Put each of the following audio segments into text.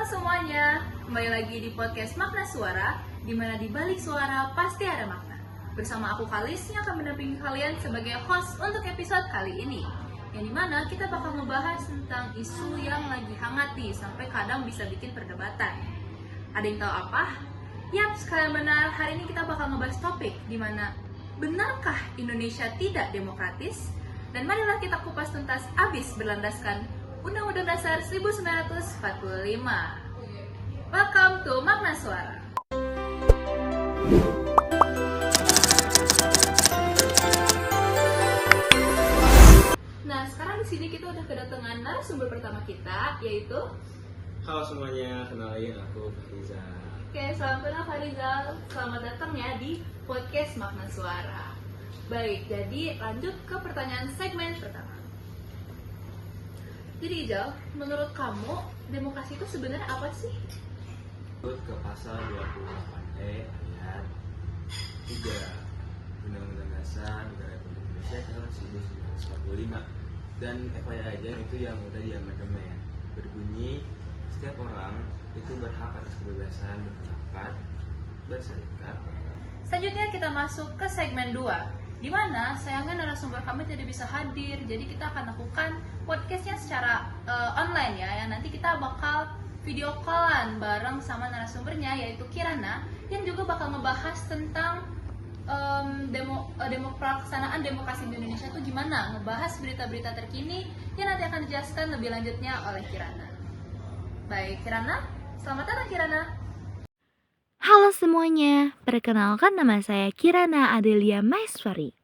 semuanya, kembali lagi di podcast Makna Suara, di mana di balik suara pasti ada makna. Bersama aku Kalis yang akan mendampingi kalian sebagai host untuk episode kali ini, yang dimana kita bakal ngebahas tentang isu yang lagi hangat nih, sampai kadang bisa bikin perdebatan. Ada yang tahu apa? Yap, sekalian benar, hari ini kita bakal ngebahas topik di mana benarkah Indonesia tidak demokratis? Dan marilah kita kupas tuntas abis berlandaskan Undang-Undang Dasar 1945. Welcome to Makna Suara. Nah, sekarang di sini kita udah kedatangan narasumber pertama kita, yaitu Halo semuanya, kenalin aku Farizal. Oke, salam kenal Farizal. Selamat datang ya di podcast Makna Suara. Baik, jadi lanjut ke pertanyaan segmen pertama. Jadi Ijal, menurut kamu demokrasi itu sebenarnya apa sih? Menurut ke pasal 28E ayat 3 Undang-Undang Dasar Negara Republik Indonesia tahun 1945. Dan FYI aja itu yang udah diamandemen. Berbunyi, setiap orang itu berhak atas kebebasan berpendapat, berserikat. Selanjutnya kita masuk ke segmen 2, di mana sayangnya narasumber kami tidak bisa hadir. Jadi kita akan lakukan podcastnya secara online ya. Yang nanti kita bakal video callan bareng sama narasumbernya, yaitu Kirana, yang juga bakal ngebahas tentang pelaksanaan demokrasi di Indonesia itu gimana, ngebahas berita-berita terkini yang nanti akan dijelaskan lebih lanjutnya oleh Kirana. Baik, Kirana, selamat datang Kirana. Halo semuanya, perkenalkan nama saya Kirana Adelia Maeswari.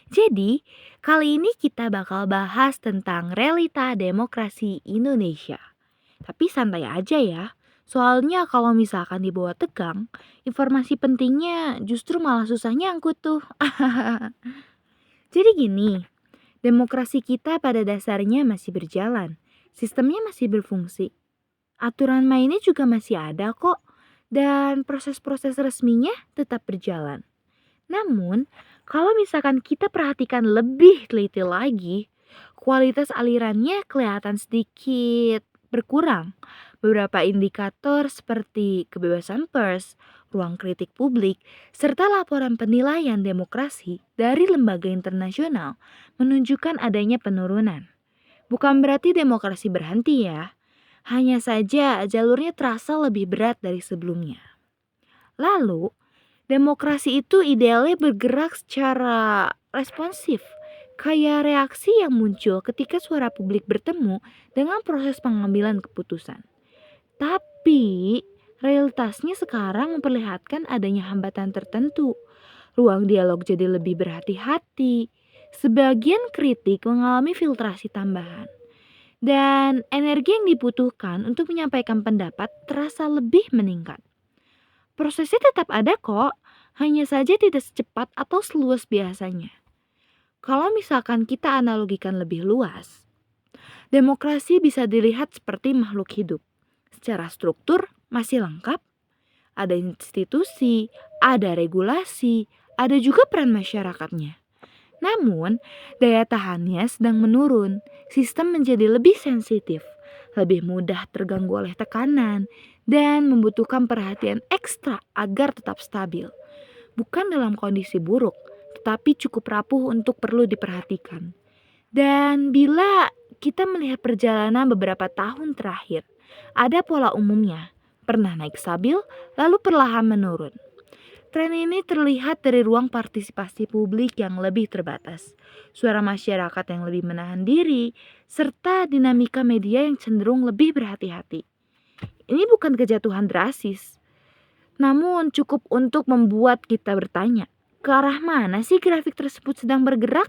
Jadi, kali ini kita bakal bahas tentang realita demokrasi Indonesia. Tapi santai aja ya, soalnya kalau misalkan dibawa tegang, informasi pentingnya justru malah susah nyangkut tuh. Jadi gini, demokrasi kita pada dasarnya masih berjalan, sistemnya masih berfungsi. Aturan mainnya juga masih ada kok. Dan proses-proses resminya tetap berjalan. Namun, kalau misalkan kita perhatikan lebih teliti lagi, kualitas alirannya kelihatan sedikit berkurang. Beberapa indikator seperti kebebasan pers, ruang kritik publik, serta laporan penilaian demokrasi dari lembaga internasional menunjukkan adanya penurunan. Bukan berarti demokrasi berhenti ya. Hanya saja jalurnya terasa lebih berat dari sebelumnya. Lalu, demokrasi itu idealnya bergerak secara responsif, kayak reaksi yang muncul ketika suara publik bertemu dengan proses pengambilan keputusan. Tapi, realitasnya sekarang memperlihatkan adanya hambatan tertentu. Ruang dialog jadi lebih berhati-hati. Sebagian kritik mengalami filtrasi tambahan. Dan energi yang dibutuhkan untuk menyampaikan pendapat terasa lebih meningkat. Prosesnya tetap ada kok, hanya saja tidak secepat atau seluas biasanya. Kalau misalkan kita analogikan lebih luas, demokrasi bisa dilihat seperti makhluk hidup. Secara struktur masih lengkap, ada institusi, ada regulasi, ada juga peran masyarakatnya. Namun, daya tahannya sedang menurun, sistem menjadi lebih sensitif, lebih mudah terganggu oleh tekanan, dan membutuhkan perhatian ekstra agar tetap stabil. Bukan dalam kondisi buruk, tetapi cukup rapuh untuk perlu diperhatikan. Dan bila kita melihat perjalanan beberapa tahun terakhir, ada pola umumnya, pernah naik stabil, lalu perlahan menurun. Tren ini terlihat dari ruang partisipasi publik yang lebih terbatas, suara masyarakat yang lebih menahan diri, serta dinamika media yang cenderung lebih berhati-hati. Ini bukan kejatuhan drastis, namun cukup untuk membuat kita bertanya, ke arah mana sih grafik tersebut sedang bergerak?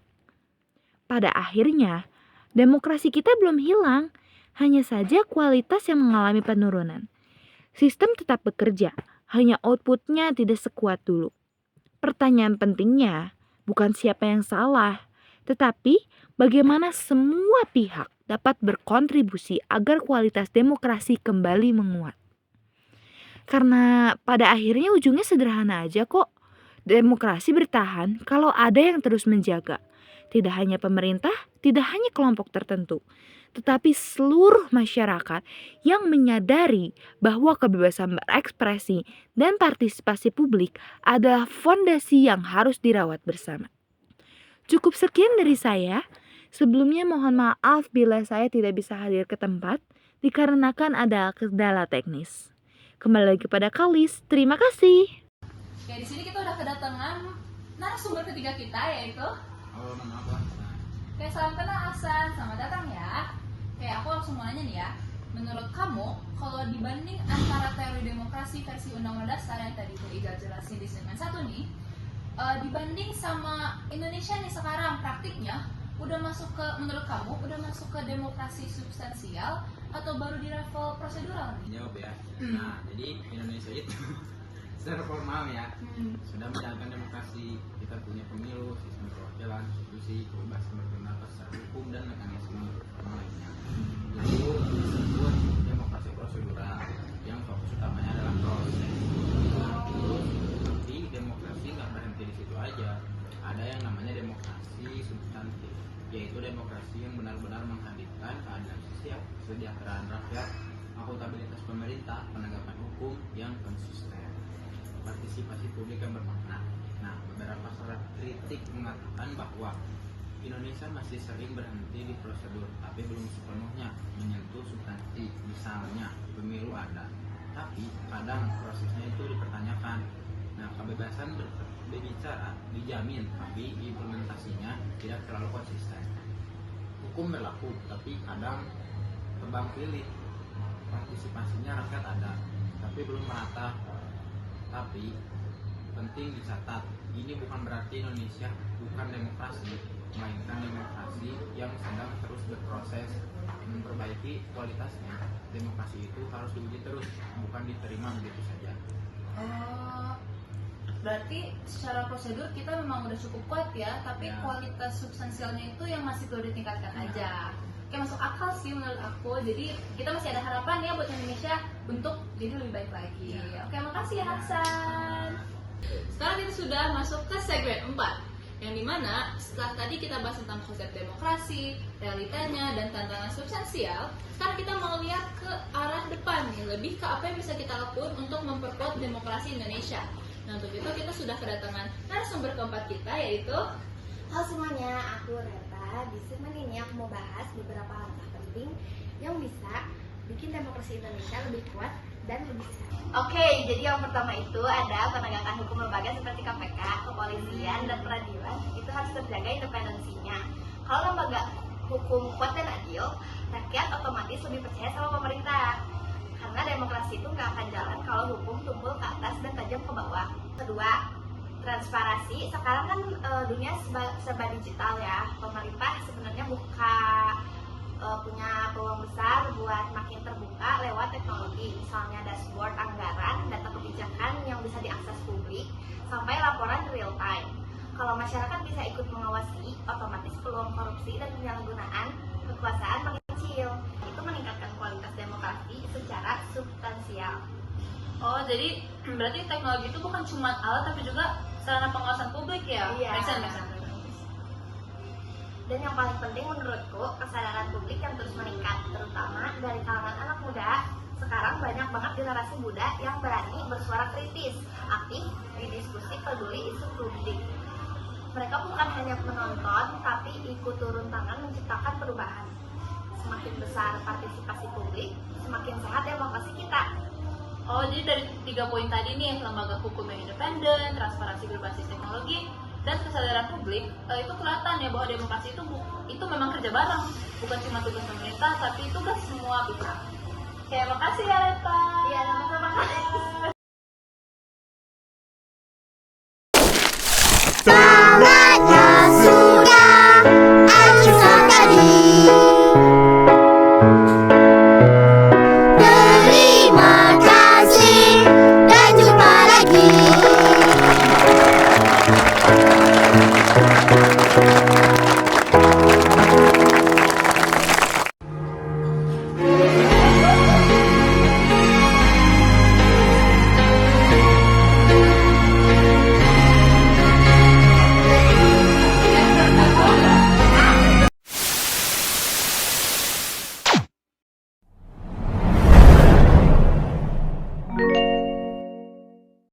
Pada akhirnya, demokrasi kita belum hilang, hanya saja kualitas yang mengalami penurunan. Sistem tetap bekerja, hanya outputnya tidak sekuat dulu. Pertanyaan pentingnya bukan siapa yang salah, tetapi bagaimana semua pihak dapat berkontribusi agar kualitas demokrasi kembali menguat. Karena pada akhirnya ujungnya sederhana aja kok. Demokrasi bertahan kalau ada yang terus menjaga. Tidak hanya pemerintah, tidak hanya kelompok tertentu, tetapi seluruh masyarakat yang menyadari bahwa kebebasan berekspresi dan partisipasi publik adalah fondasi yang harus dirawat bersama. Cukup sekian dari saya. Sebelumnya mohon maaf bila saya tidak bisa hadir ke tempat dikarenakan ada kendala teknis. Kembali lagi kepada Kalis. Terima kasih. Oke, di sini kita udah kedatangan narasumber ketiga kita, yaitu Halo, nama apa? Oke, salam kenal Hasan, selamat datang ya. Oke, aku langsung mau nanya nih ya. Menurut kamu, kalau dibanding antara teori demokrasi versi Undang-Undang Dasar yang tadi tuh Iga jelasin di segmen 1 nih, dibanding sama Indonesia nih sekarang praktiknya, menurut kamu udah masuk ke demokrasi substansial atau baru di level prosedural nih? Jawab ya. Nah, jadi Indonesia itu secara formal ya sudah menjalankan demokrasi. Kita punya pemilu, sistem perwakilan, konstitusi, kebebasan berpendapat secara hukum dan mekanisme formal lainnya. Itu disebut demokrasi prosedural yang fokus utamanya adalah proses. Terus, tapi demokrasi nggak berhenti di situ aja. Ada yang namanya demokrasi substantif, yaitu demokrasi yang benar-benar menghadirkan keadilan sosial, kesejahteraan rakyat, akuntabilitas pemerintah, penegakan hukum yang konsisten, partisipasi publik yang bermakna. Nah, beberapa surat kritik mengatakan bahwa Indonesia masih sering berhenti di prosedur, tapi belum sepenuhnya menyentuh substansi. Misalnya, pemilu ada, tapi kadang prosesnya itu dipertanyakan. Nah, kebebasan berbicara dijamin, tapi implementasinya tidak terlalu konsisten. Hukum berlaku, tapi kadang tebang pilih. Partisipasinya rakyat ada, tapi belum merata. Tapi penting dicatat, ini bukan berarti Indonesia bukan demokrasi, melainkan demokrasi yang sedang terus berproses. Memperbaiki kualitasnya, demokrasi itu harus diuji terus, bukan diterima begitu saja. Berarti secara prosedur kita memang udah cukup kuat ya, tapi Ya. kualitas substansialnya itu yang masih perlu ditingkatkan Ya. aja. Oke, masuk akal sih menurut aku. Jadi kita masih ada harapan ya buat Indonesia untuk jadi lebih baik lagi. Ya. Oke, makasih ya Hasan. Sekarang kita sudah masuk ke segmen 4, yang dimana setelah tadi kita bahas tentang konsep demokrasi, realitanya, dan tantangan substansial, sekarang kita mau lihat ke arah depan nih, lebih ke apa yang bisa kita lakukan untuk memperkuat demokrasi Indonesia. Nah, untuk itu kita sudah kedatangan narasumber keempat kita, yaitu Halo semuanya, aku Reta. Di segmen ini aku mau bahas beberapa langkah penting yang bisa bikin demokrasi Indonesia lebih kuat dan lebih sehat. Oke, jadi yang pertama itu ada penegakan hukum lembaga seperti KPK, kepolisian, dan peradilan itu harus terjaga independensinya. Kalau lembaga hukum kuat dan adil, rakyat otomatis lebih percaya sama pemerintah. Karena demokrasi itu nggak akan jalan kalau hukum tumpul ke atas dan tajam ke bawah. Kedua, transparansi. Sekarang kan dunia serba digital ya. Pemerintah sebenarnya punya peluang besar buat makin terbuka lewat teknologi, misalnya dashboard anggaran, data kebijakan yang bisa diakses publik, sampai laporan real time. Kalau masyarakat bisa ikut mengawasi, otomatis peluang korupsi dan penyalahgunaan kekuasaan makin kecil. Itu meningkatkan kualitas demokrasi secara substansial. oh, jadi berarti teknologi itu bukan cuma alat tapi juga sarana pengawasan publik ya? Iya. Make sense. Dan yang paling penting menurutku, kesadaran publik yang terus meningkat, terutama dari kalangan anak muda. Sekarang banyak banget generasi muda yang berani bersuara kritis, aktif di diskusi peduli isu publik. Mereka bukan hanya menonton, tapi ikut turun tangan menciptakan perubahan. Semakin besar partisipasi publik, semakin sehat demokrasi kita. Oh, jadi dari 3 poin tadi nih, lembaga hukum yang independen, transparansi berbasis teknologi, dan kesadaran publik, itu kelihatan ya bahwa demokrasi itu memang kerja bareng, bukan cuma tugas pemerintah, tapi tugas semua pihak. Oke, makasih ya Reta. Iya, sama-sama.